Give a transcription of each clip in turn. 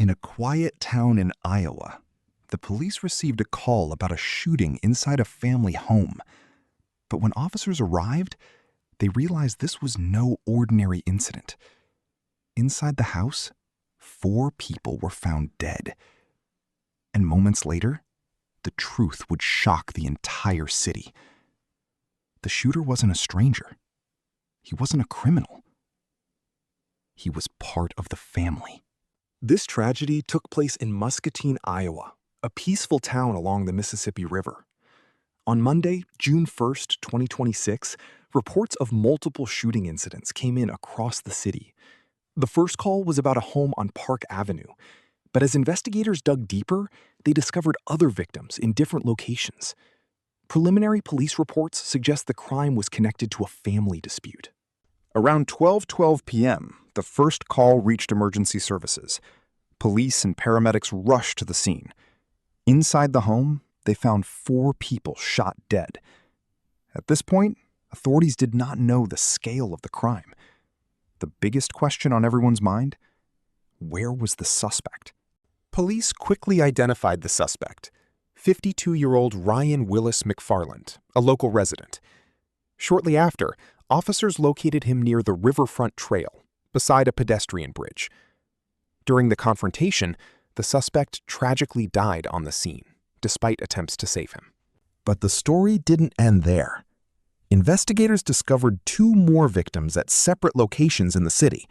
In a quiet town in Iowa, the police received a call about a shooting inside a family home. But when officers arrived, they realized this was no ordinary incident. Inside the house, 4 people were found dead. And moments later, the truth would shock the entire city. The shooter wasn't a stranger. He wasn't a criminal. He was part of the family. This tragedy took place in Muscatine, Iowa, a peaceful town along the Mississippi River. On Monday, June 1st, 2026, reports of multiple shooting incidents came in across the city. The first call was about a home on Park Avenue, but as investigators dug deeper, they discovered other victims in different locations. Preliminary police reports suggest the crime was connected to a family dispute. Around 12:12 p.m., the first call reached emergency services. Police and paramedics rushed to the scene. Inside the home, they found 4 people shot dead. At this point, authorities did not know the scale of the crime. The biggest question on everyone's mind? Where was the suspect? Police quickly identified the suspect, 52-year-old Ryan Willis McFarland, a local resident. Shortly after, officers located him near the Riverfront Trail, beside a pedestrian bridge. During the confrontation, the suspect tragically died on the scene, despite attempts to save him. But the story didn't end there. Investigators discovered 2 more victims at separate locations in the city,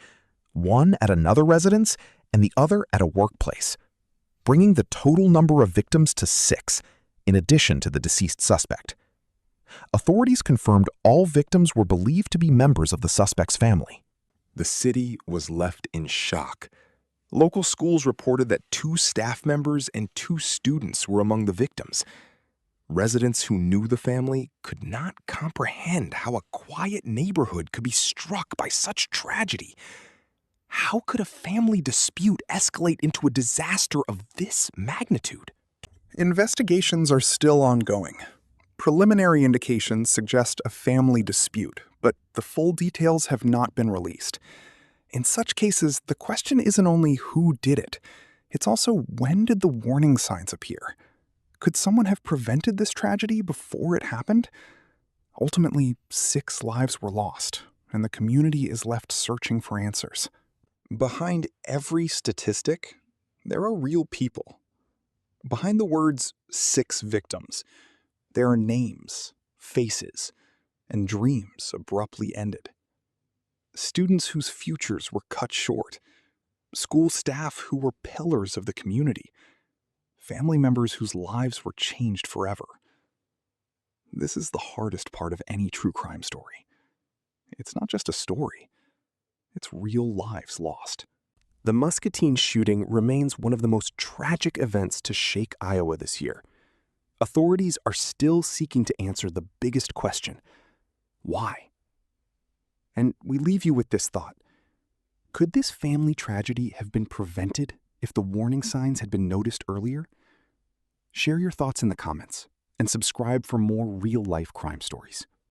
one at another residence and the other at a workplace, bringing the total number of victims to 6, in addition to the deceased suspect. Authorities confirmed all victims were believed to be members of the suspect's family. The city was left in shock. Local schools reported that 2 staff members and 2 students were among the victims. Residents who knew the family could not comprehend how a quiet neighborhood could be struck by such tragedy. How could a family dispute escalate into a disaster of this magnitude? Investigations are still ongoing. Preliminary indications suggest a family dispute, but the full details have not been released. In such cases, the question isn't only who did it, it's also when did the warning signs appear? Could someone have prevented this tragedy before it happened? Ultimately, 6 lives were lost, and the community is left searching for answers. Behind every statistic, there are real people. Behind the words 6 victims, there are names, faces, and dreams abruptly ended. Students whose futures were cut short, school staff who were pillars of the community, family members whose lives were changed forever. This is the hardest part of any true crime story. It's not just a story, it's real lives lost. The Muscatine shooting remains one of the most tragic events to shake Iowa this year. Authorities are still seeking to answer the biggest question: why? And we leave you with this thought. Could this family tragedy have been prevented if the warning signs had been noticed earlier? Share your thoughts in the comments and subscribe for more real-life crime stories.